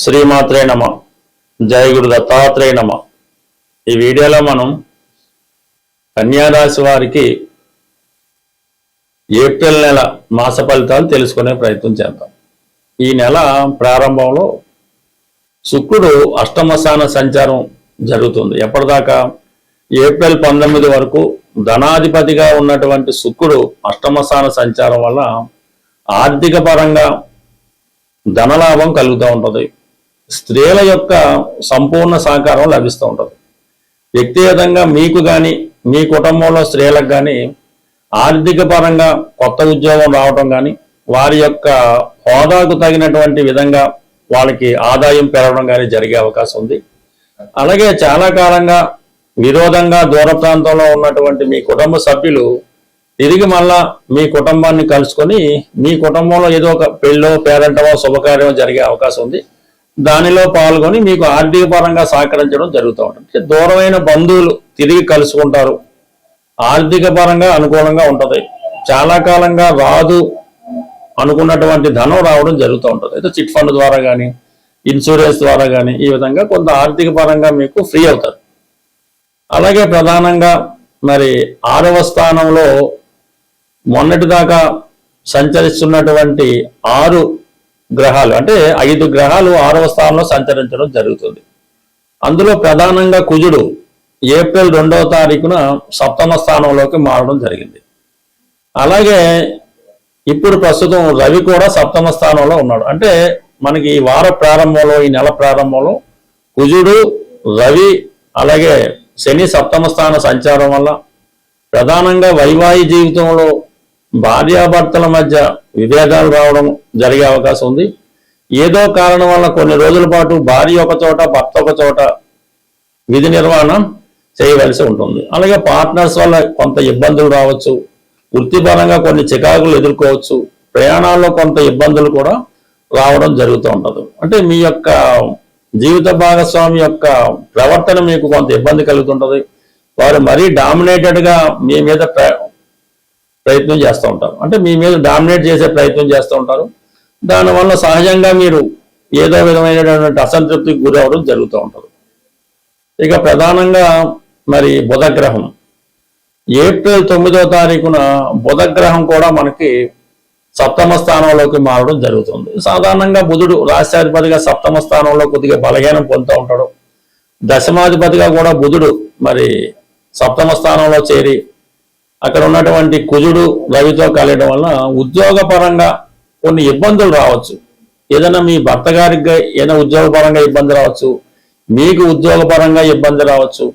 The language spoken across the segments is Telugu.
శ్రీమాత్రే నమ. జయ గురు దత్తాత్రేయ నమ. ఈ వీడియోలో మనం కన్యారాశి వారికి ఏప్రిల్ నెల మాస ఫలితాలు తెలుసుకునే ప్రయత్నం చేద్దాం. ఈ నెల ప్రారంభంలో శుక్రుడు అష్టమ స్థాన సంచారం జరుగుతుంది. ఎప్పటిదాకా ఏప్రిల్ 19 వరకు ధనాధిపతిగా ఉన్నటువంటి శుక్రుడు అష్టమ స్థాన సంచారం వల్ల ఆర్థిక పరంగా ధనలాభం కలుగుతూ ఉంటుంది. స్త్రీల యొక్క సంపూర్ణ సహకారం లభిస్తూ ఉంటుంది. వ్యక్తిగతంగా మీకు కానీ మీ కుటుంబంలో స్త్రీలకు కానీ ఆర్థిక పరంగా కొత్త ఉద్యోగం రావటం కానీ వారి యొక్క హోదాకు తగినటువంటి విధంగా వాళ్ళకి ఆదాయం పెరగడం కానీ జరిగే అవకాశం ఉంది. అలాగే చాలా కాలంగా విరోధంగా దూర ప్రాంతంలో ఉన్నటువంటి మీ కుటుంబ సభ్యులు తిరిగి మళ్ళా మీ కుటుంబాన్ని కలుసుకొని మీ కుటుంబంలో ఏదో ఒక పెళ్ళో పేరంటమో శుభకార్యం జరిగే అవకాశం ఉంది. దానిలో పాల్గొని మీకు ఆర్థిక పరంగా సహకరించడం జరుగుతూ ఉంటుంది. దూరమైన బంధువులు తిరిగి కలుసుకుంటారు. ఆర్థిక పరంగా అనుకూలంగా ఉంటుంది. చాలా కాలంగా రాదు అనుకున్నటువంటి ధనం రావడం జరుగుతూ ఉంటుంది. అయితే చిట్ ఫండ్ ద్వారా కానీ ఇన్సూరెన్స్ ద్వారా కానీ ఈ విధంగా కొంత ఆర్థిక పరంగా మీకు ఫ్రీ అవుతారు. అలాగే ప్రధానంగా మరి 6వ స్థానంలో మొన్నటిదాకా సంచరిస్తున్నటువంటి 6 గ్రహాలు అంటే 5 గ్రహాలు 6వ స్థానంలో సంచరించడం జరుగుతుంది. అందులో ప్రధానంగా కుజుడు ఏప్రిల్ 2వ తారీఖున 7వ స్థానంలోకి మారడం జరిగింది. అలాగే ఇప్పుడు ప్రస్తుతం రవి కూడా 7వ స్థానంలో ఉన్నాడు. అంటే మనకి ఈ వార ప్రారంభంలో ఈ నెల ప్రారంభంలో కుజుడు రవి అలాగే శని 7వ స్థాన సంచారం వల్ల ప్రధానంగా వైవాహిక జీవితంలో భార్యాభర్తల మధ్య విభేదాలు రావడం జరిగే అవకాశం ఉంది. ఏదో కారణం వల్ల కొన్ని రోజుల పాటు భార్య ఒక చోట భర్త ఒక చోట విధి నిర్వహణ చేయవలసి ఉంటుంది. అలాగే పార్ట్నర్స్ వల్ల కొంత ఇబ్బందులు రావచ్చు. వృత్తిపరంగా కొన్ని చికాకులు ఎదుర్కోవచ్చు. ప్రయాణాల్లో కొంత ఇబ్బందులు కూడా రావడం జరుగుతూ ఉంటుంది. అంటే మీ యొక్క జీవిత భాగస్వామి యొక్క ప్రవర్తన మీకు కొంత ఇబ్బంది కలుగుతుంటుంది. వారు మరీ డామినేటెడ్గా మీ మీద ప్రయత్నం చేస్తూ ఉంటారు. అంటే మీ మీద డామినేట్ చేసే ప్రయత్నం చేస్తూ ఉంటారు. దానివల్ల సహజంగా మీరు ఏదో విధమైనటువంటి అసంతృప్తికి గురవడం జరుగుతూ ఉంటుంది. ఇక ప్రధానంగా మరి బుధగ్రహం ఏప్రిల్ 9వ తారీఖున బుధగ్రహం కూడా మనకి 7వ స్థానంలోకి మారడం జరుగుతుంది. సాధారణంగా బుధుడు రాష్ట్రాధిపతిగా 7వ స్థానంలో కొద్దిగా బలహీనం పొందుతూ ఉంటాడు. దశమాధిపతిగా కూడా బుధుడు మరి 7వ స్థానంలో చేరి అక్కడ ఉన్నటువంటి కుజుడు రవితో కలయడం వల్ల ఉద్యోగపరంగా కొన్ని ఇబ్బందులు రావచ్చు. ఏదైనా మీ భర్త గారికి ఏదైనా ఉద్యోగపరంగా ఇబ్బంది రావచ్చు, మీకు ఉద్యోగపరంగా ఇబ్బంది రావచ్చు.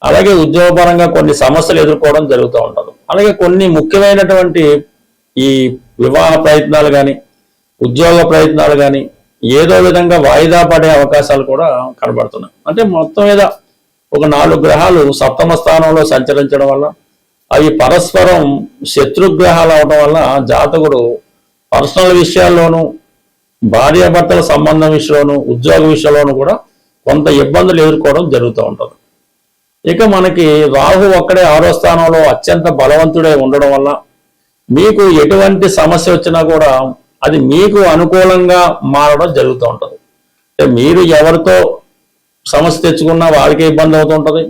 అలాగే ఉద్యోగపరంగా కొన్ని సమస్యలు ఎదుర్కోవడం జరుగుతూ ఉంటుంది. అలాగే కొన్ని ముఖ్యమైనటువంటి ఈ వివాహ ప్రయత్నాలు కానీ ఉద్యోగ ప్రయత్నాలు కానీ ఏదో విధంగా వాయిదా పడే అవకాశాలు కూడా కనబడుతున్నాయి. అంటే మొత్తం మీద ఒక 4 గ్రహాలు 7వ స్థానంలో సంచరించడం వల్ల అవి పరస్పరం శత్రుగ్రహాలు అవడం వల్ల జాతకుడు పర్సనల్ విషయాల్లోనూ భార్యాభర్తల సంబంధం విషయంలోనూ ఉద్యోగ విషయంలోనూ కూడా కొంత ఇబ్బందులు ఎదుర్కోవడం జరుగుతూ ఉంటుంది. ఇక మనకి రాహు ఒక్కడే 6వ స్థానంలో అత్యంత బలవంతుడై ఉండడం వల్ల మీకు ఎటువంటి సమస్య వచ్చినా కూడా అది మీకు అనుకూలంగా మారడం జరుగుతూ ఉంటుంది. మీరు ఎవరితో సమస్య తెచ్చుకున్నా వారికి ఇబ్బంది అవుతుంటుంది.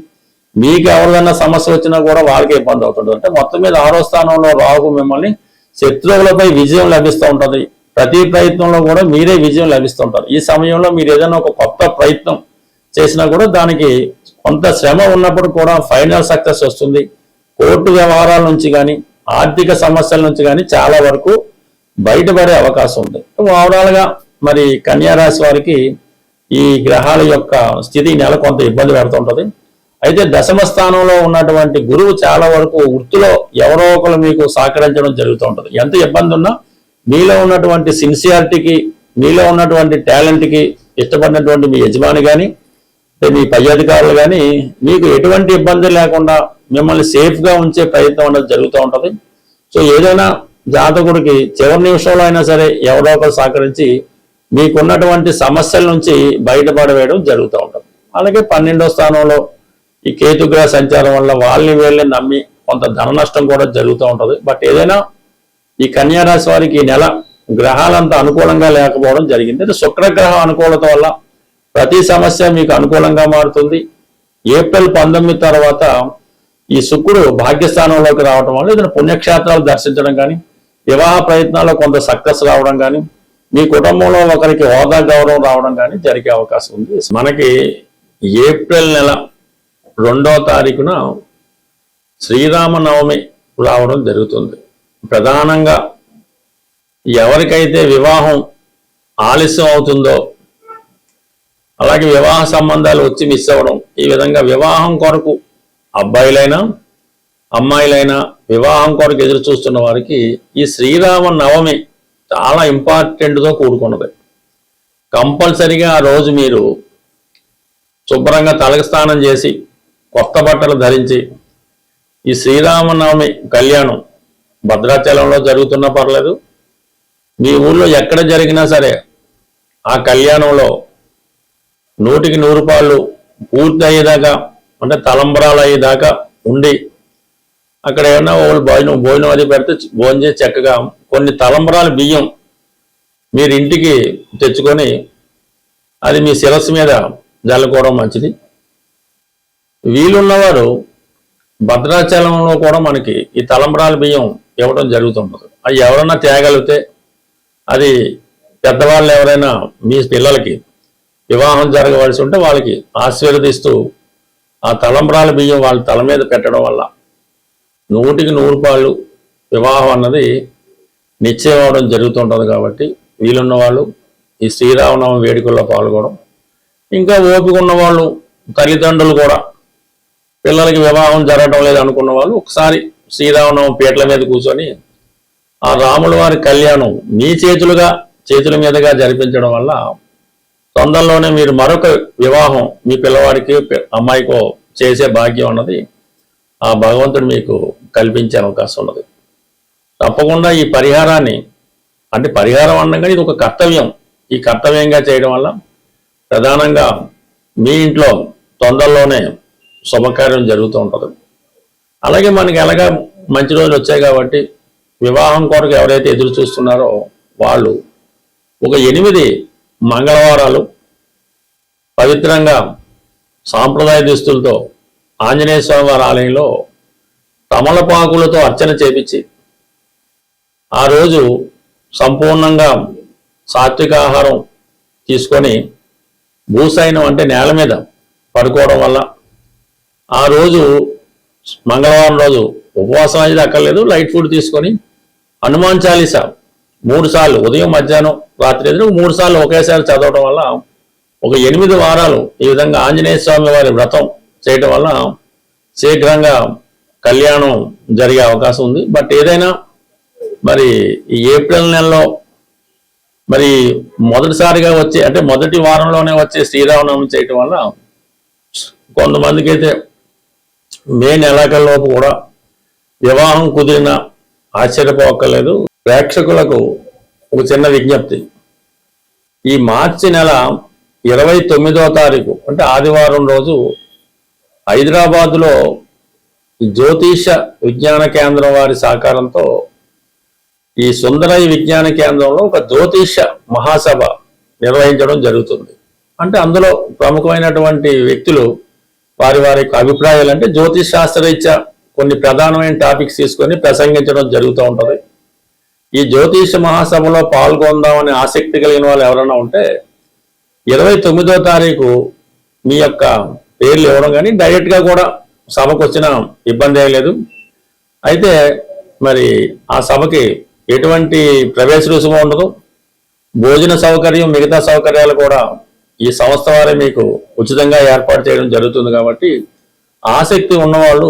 మీకు ఎవరిదైనా సమస్య వచ్చినా కూడా వాళ్ళకి ఇబ్బంది అవుతుంది. అంటే మొత్తం మీద 6వ స్థానంలో రాహు మిమ్మల్ని శత్రువులపై విజయం లభిస్తూ ఉంటుంది. ప్రతి ప్రయత్నంలో కూడా మీరే విజయం లభిస్తూ ఉంటారు. ఈ సమయంలో మీరు ఏదైనా ఒక కొత్త ప్రయత్నం చేసినా కూడా దానికి కొంత శ్రమ ఉన్నప్పుడు కూడా ఫైనల్ సక్సెస్ వస్తుంది. కోర్టు వ్యవహారాల నుంచి కానీ ఆర్థిక సమస్యల నుంచి కానీ చాలా వరకు బయటపడే అవకాశం ఉంది. ఓవరాల్గా మరి కన్యారాశి వారికి ఈ గ్రహాల యొక్క స్థితి నెల కొంత ఇబ్బంది పెడుతుంటుంది. అయితే 10వ స్థానంలో ఉన్నటువంటి గురువు చాలా వరకు వృత్తిలో ఎవరో ఒకరు మీకు సహకరించడం జరుగుతూ ఉంటుంది. ఎంత ఇబ్బంది ఉన్నా మీలో ఉన్నటువంటి సిన్సియారిటీకి మీలో ఉన్నటువంటి టాలెంట్కి ఇష్టపడినటువంటి మీ యజమాని కానీ మీ పై అధికారులు కానీ మీకు ఎటువంటి ఇబ్బంది లేకుండా మిమ్మల్ని సేఫ్గా ఉంచే ప్రయత్నం అనేది జరుగుతూ ఉంటుంది. సో ఏదైనా జాతకుడికి చివరి నిమిషంలో అయినా సరే ఎవరో ఒకరు సహకరించి మీకున్నటువంటి సమస్యల నుంచి బయటపడవేయడం జరుగుతూ ఉంటుంది. అలాగే 12వ స్థానంలో ఈ కేతుగ్రహ సంచారం వల్ల వాళ్ళని వీళ్ళని నమ్మి కొంత ధన నష్టం కూడా జరుగుతూ ఉంటుంది. బట్ ఏదైనా ఈ కన్యారాశి వారికి ఈ నెల గ్రహాలంత అనుకూలంగా లేకపోవడం జరిగింది. అంటే శుక్రగ్రహం అనుకూలత వల్ల ప్రతి సమస్య మీకు అనుకూలంగా మారుతుంది. ఏప్రిల్ 19 తర్వాత ఈ శుక్రుడు భాగ్యస్థానంలోకి రావడం వల్ల ఏదైనా పుణ్యక్షేత్రాలు దర్శించడం కానీ, వివాహ ప్రయత్నాల్లో కొంత సక్సెస్ రావడం కానీ, మీ కుటుంబంలో ఒకరికి హోదా గౌరవం రావడం కానీ జరిగే అవకాశం ఉంది. మనకి ఏప్రిల్ నెల 2వ తారీఖున శ్రీరామనవమి రావడం జరుగుతుంది. ప్రధానంగా ఎవరికైతే వివాహం ఆలస్యం అవుతుందో, అలాగే వివాహ సంబంధాలు వచ్చి మిస్ అవ్వడం, ఈ విధంగా వివాహం కొరకు అబ్బాయిలైనా అమ్మాయిలైనా వివాహం కొరకు ఎదురు చూస్తున్న వారికి ఈ శ్రీరామ నవమి చాలా ఇంపార్టెంట్తో కూడుకున్నది. కంపల్సరిగా ఆ రోజు మీరు శుభ్రంగా తలకు స్నానం చేసి కొత్త బట్టలు ధరించి ఈ శ్రీరామనవమి కళ్యాణం భద్రాచలంలో జరుగుతున్నా పర్లేదు, మీ ఊళ్ళో ఎక్కడ జరిగినా సరే ఆ కళ్యాణంలో 100కి 100 రూపాయలు పూర్తి అయ్యేదాకా, అంటే తలంబరాలు అయ్యేదాకా ఉండి అక్కడ ఏమన్నా వాళ్ళు భోజనం అది పెడితే భోజనం చేసి చక్కగా కొన్ని తలంబరాల బియ్యం మీరు ఇంటికి తెచ్చుకొని అది మీ శిరస్సు మీద జల్లుకోవడం మంచిది. వీలున్నవారు భద్రాచలంలో కూడా మనకి ఈ తలంబరాల బియ్యం ఇవ్వడం జరుగుతుంటుంది. అవి ఎవరన్నా తేగలిగితే, అది పెద్దవాళ్ళు ఎవరైనా మీ పిల్లలకి వివాహం జరగవలసి ఉంటే వాళ్ళకి ఆశీర్వదిస్తూ ఆ తలంబరాల బియ్యం వాళ్ళ తల మీద పెట్టడం వల్ల 100కి 100 రూపాయలు వివాహం అన్నది నిశ్చయం అవడం జరుగుతుంటుంది. కాబట్టి వీలున్న వాళ్ళు ఈ శ్రీరామనవమి వేడుకల్లో పాల్గొనడం, ఇంకా ఓపిక ఉన్న వాళ్ళు తల్లిదండ్రులు కూడా పిల్లలకి వివాహం జరగడం లేదు అనుకున్న వాళ్ళు ఒకసారి శ్రీరామనవమి పీటల మీద కూర్చొని ఆ రాముల వారి కళ్యాణం మీ చేతుల మీదుగా జరిపించడం వల్ల తొందరలోనే మీరు మరొక వివాహం మీ పిల్లవాడికి అమ్మాయికో చేసే భాగ్యం అన్నది ఆ భగవంతుడు మీకు కల్పించే అవకాశం ఉన్నది. తప్పకుండా ఈ పరిహారాన్ని, అంటే పరిహారం అనగా ఇది ఒక కర్తవ్యం, ఈ కర్తవ్యంగా చేయడం వల్ల ప్రధానంగా మీ ఇంట్లో తొందరలోనే శుభకార్యం జరుగుతూ ఉంటుంది. అలాగే మనకి ఎలాగా మంచి రోజులు వచ్చాయి కాబట్టి వివాహం కొరకు ఎవరైతే ఎదురు చూస్తున్నారో వాళ్ళు ఒక 8 మంగళవారాలు పవిత్రంగా సాంప్రదాయ దుస్తులతో ఆంజనేయ స్వామి వారి ఆలయంలో తమలపాకులతో అర్చన చేపించి ఆ రోజు సంపూర్ణంగా సాత్విక ఆహారం తీసుకొని భూసైనం అంటే నేల మీద పడుకోవడం వల్ల ఆ రోజు మంగళవారం రోజు ఉపవాసం అనేది అక్కర్లేదు, లైట్ ఫుడ్ తీసుకొని హనుమాన్ చాలీసా 3 సార్లు ఉదయం మధ్యాహ్నం రాత్రి 3 సార్లు ఒకేసారి చదవడం వల్ల ఒక 8 వారాలు ఈ విధంగా ఆంజనేయ స్వామి వారి వ్రతం చేయడం వల్ల శీఘ్రంగా కళ్యాణం జరిగే అవకాశం ఉంది. బట్ ఏదైనా మరి ఈ ఏప్రిల్ నెలలో మరి మొదటిసారిగా వచ్చే, అంటే మొదటి వారంలోనే వచ్చే శ్రీరామనవమి చేయటం వల్ల కొంతమందికి అయితే మే నెలాఖరులోపు కూడా వివాహం కుదిరిన ఆశ్చర్యపోక్కర్లేదు. ప్రేక్షకులకు ఒక చిన్న విజ్ఞప్తి, ఈ మార్చి నెల 29వ తారీఖు అంటే ఆదివారం రోజు హైదరాబాదులో జ్యోతిష విజ్ఞాన కేంద్రం వారి సహకారంతో ఈ సుందరయ్య విజ్ఞాన కేంద్రంలో ఒక జ్యోతిష మహాసభ నిర్వహించడం జరుగుతుంది. అంటే అందులో ప్రముఖమైనటువంటి వ్యక్తులు వారి అభిప్రాయాలు, అంటే జ్యోతిష్ శాస్త్రరీత్యా కొన్ని ప్రధానమైన టాపిక్స్ తీసుకొని ప్రసంగించడం జరుగుతూ ఉంటుంది. ఈ జ్యోతిష మహాసభలో పాల్గొందామనే ఆసక్తి కలిగిన వాళ్ళు ఎవరైనా ఉంటే 29వ తారీఖు మీ యొక్క పేర్లు ఇవ్వడం, కానీ డైరెక్ట్గా కూడా సభకు వచ్చిన ఇబ్బంది ఏం లేదు. అయితే మరి ఆ సభకి ఎటువంటి ప్రవేశ రుసుము ఉండదు, భోజన సౌకర్యం మిగతా సౌకర్యాలు కూడా ఈ సంస్థ వారే మీకు ఉచితంగా ఏర్పాటు చేయడం జరుగుతుంది. కాబట్టి ఆసక్తి ఉన్నవాళ్ళు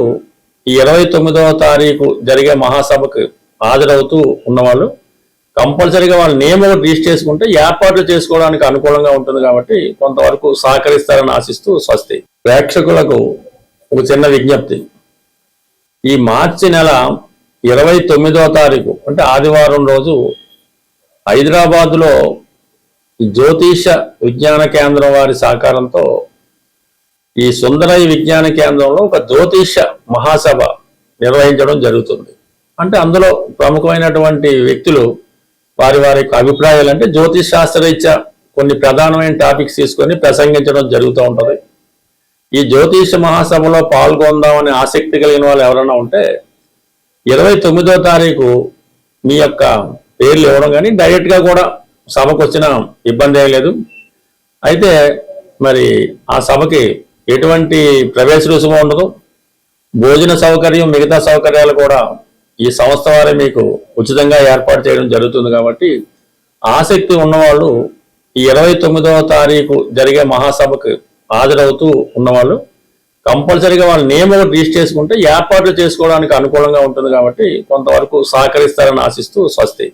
ఈ 29వ తారీఖు జరిగే మహాసభకు హాజరవుతూ ఉన్నవాళ్ళు కంపల్సరీగా వాళ్ళ నేమ్ ఒకటి రిజిస్టర్ చేసుకుంటే ఏర్పాట్లు చేసుకోవడానికి అనుకూలంగా ఉంటుంది. కాబట్టి కొంతవరకు సహకరిస్తారని ఆశిస్తూ స్వస్తి. ప్రేక్షకులకు ఒక చిన్న విజ్ఞప్తి, ఈ మార్చి నెల 29వ తారీఖు అంటే ఆదివారం రోజు హైదరాబాదులో జ్యోతిష విజ్ఞాన కేంద్రం వారి సహకారంతో ఈ సుందరయ్య విజ్ఞాన కేంద్రంలో ఒక జ్యోతిష మహాసభ నిర్వహించడం జరుగుతుంది. అంటే అందులో ప్రముఖమైనటువంటి వ్యక్తులు వారి వారి యొక్క అభిప్రాయాలు అంటే జ్యోతిష్ శాస్త్రరీత్యా కొన్ని ప్రధానమైన టాపిక్స్ తీసుకొని ప్రసంగించడం జరుగుతూ ఉంటది. ఈ జ్యోతిష మహాసభలో పాల్గొందామని ఆసక్తి కలిగిన వాళ్ళు ఎవరైనా ఉంటే 29వ తారీఖు మీ యొక్క పేర్లు ఇవ్వడం కానీ డైరెక్ట్ గా కూడా సభకు వచ్చిన ఇబ్బంది ఏం లేదు. అయితే మరి ఆ సభకి ఎటువంటి ప్రవేశ రుసుము ఉండదు. భోజన సౌకర్యం మిగతా సౌకర్యాలు కూడా ఈ సంస్థ వారే మీకు ఉచితంగా ఏర్పాటు చేయడం జరుగుతుంది. కాబట్టి ఆసక్తి ఉన్నవాళ్ళు ఈ 29వ తారీఖు జరిగే మహాసభకు హాజరవుతూ ఉన్నవాళ్ళు కంపల్సరీగా వాళ్ళ నేమ్ ఒకటి రిజిస్టర్ చేసుకుంటే ఏర్పాట్లు చేసుకోవడానికి అనుకూలంగా ఉంటుంది. కాబట్టి కొంతవరకు సహకరిస్తారని ఆశిస్తూ స్వస్తి.